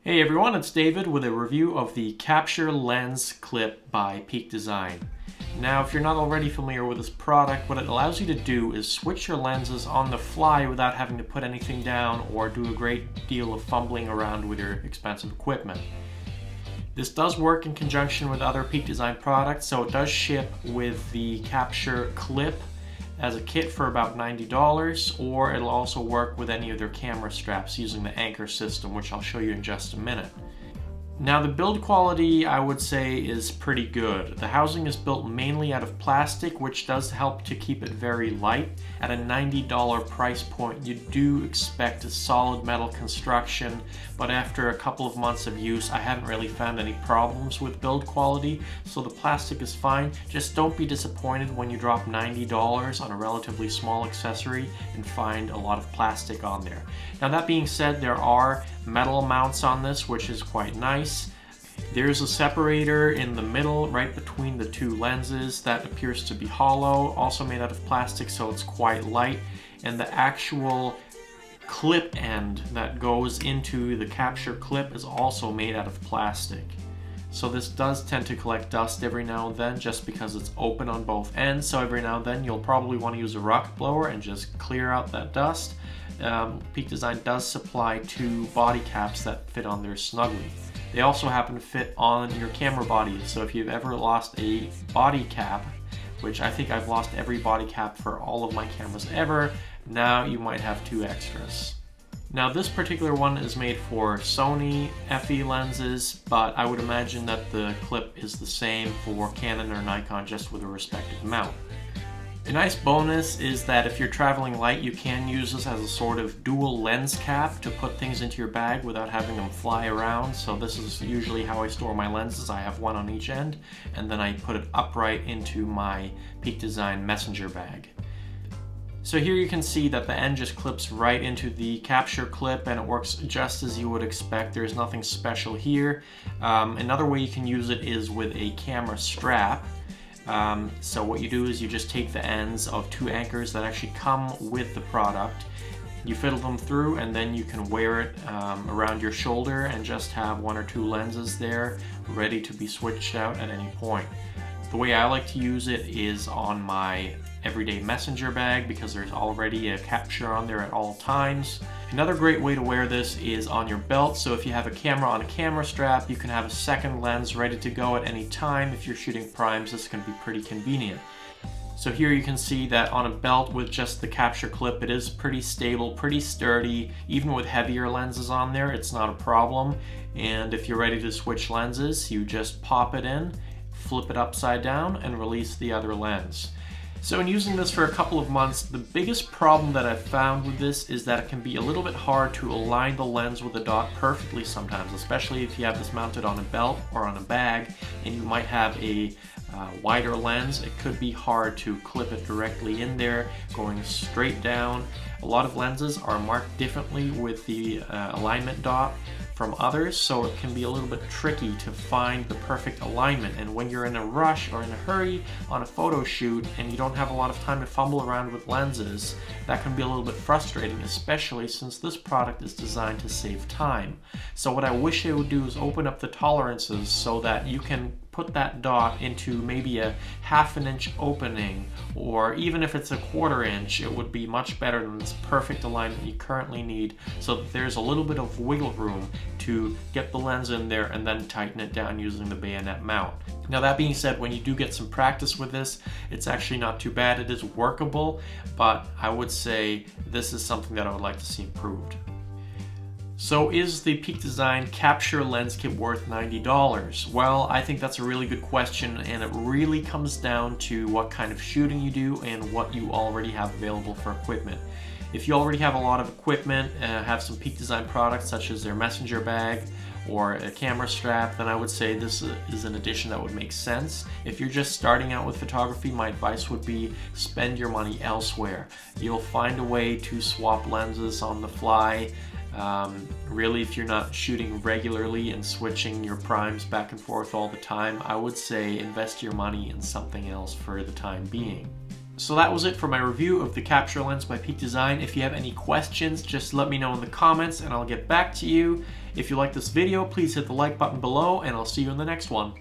Hey everyone, it's David with a review of the Capture Lens Clip by Peak Design. Now, if you're not already familiar with this product, what it allows you to do is switch your lenses on the fly without having to put anything down or do a great deal of fumbling around with your expensive equipment. This does work in conjunction with other Peak Design products, so it does ship with the Capture Clip as a kit for about $90, or it'll also work with any of their camera straps using the Anchor system, which I'll show you in just a minute. Now, the build quality, I would say, is pretty good. The housing is built mainly out of plastic, which does help to keep it very light. At a $90 price point, you do expect a solid metal construction, but after a couple of months of use, I haven't really found any problems with build quality, so the plastic is fine. Just don't be disappointed when you drop $90 on a relatively small accessory and find a lot of plastic on there. Now, that being said, there are metal mounts on this, which is quite nice. There's a separator in the middle right between the two lenses that appears to be hollow, also made out of plastic, so it's quite light. And the actual clip end that goes into the capture clip is also made out of plastic. So this does tend to collect dust every now and then just because it's open on both ends, so every now and then you'll probably want to use a rocket blower and just clear out that dust. Peak Design does supply two body caps that fit on there snugly. They also happen to fit on your camera body, so if you've ever lost a body cap, which I think I've lost every body cap for all of my cameras ever, now you might have two extras. Now, this particular one is made for Sony FE lenses, but I would imagine that the clip is the same for Canon or Nikon, just with a respective mount. A nice bonus is that if you're traveling light, you can use this as a sort of dual lens cap to put things into your bag without having them fly around. So this is usually how I store my lenses. I have one on each end, and then I put it upright into my Peak Design messenger bag. So here you can see that the end just clips right into the capture clip, and it works just as you would expect. There's nothing special here. Another way you can use it is with a camera strap. So what you do is you just take the ends of two anchors that actually come with the product, you fiddle them through, and then you can wear it around your shoulder and just have one or two lenses there ready to be switched out at any point. The way I like to use it is on my everyday messenger bag because there's already a capture on there at all times. Another great way to wear this is on your belt, so if you have a camera on a camera strap, you can have a second lens ready to go at any time. If you're shooting primes, this can be pretty convenient. So here you can see that on a belt with just the capture clip, it is pretty stable, pretty sturdy. Even with heavier lenses on there, it's not a problem. And if you're ready to switch lenses, you just pop it in, flip it upside down, and release the other lens. So in using this for a couple of months, the biggest problem that I've found with this is that it can be a little bit hard to align the lens with the dot perfectly sometimes, especially if you have this mounted on a belt or on a bag and you might have a wider lens. It could be hard to clip it directly in there, going straight down. A lot of lenses are marked differently with the alignment dot from others, so it can be a little bit tricky to find the perfect alignment. And when you're in a rush or in a hurry on a photo shoot and you don't have a lot of time to fumble around with lenses, that can be a little bit frustrating, especially since this product is designed to save time. So what I wish it would do is open up the tolerances so that you can put that dot into maybe a ½ inch opening, or even if it's a ¼ inch, it would be much better than this perfect alignment you currently need, so that there's a little bit of wiggle room to get the lens in there and then tighten it down using the bayonet mount. Now, that being said, when you do get some practice with this, it's actually not too bad. It is workable, but I would say this is something that I would like to see improved. So is the Peak Design Capture Lens Kit worth $90? Well, I think that's a really good question, and it really comes down to what kind of shooting you do and what you already have available for equipment. If you already have a lot of equipment, have some Peak Design products such as their messenger bag or a camera strap, then I would say this is an addition that would make sense. If you're just starting out with photography, my advice would be spend your money elsewhere. You'll find a way to swap lenses on the fly. Really, if you're not shooting regularly and switching your primes back and forth all the time, I would say invest your money in something else for the time being. So that was it for my review of the Capture lens by Peak Design. If you have any questions, just let me know in the comments and I'll get back to you. If you like this video, please hit the like button below and I'll see you in the next one.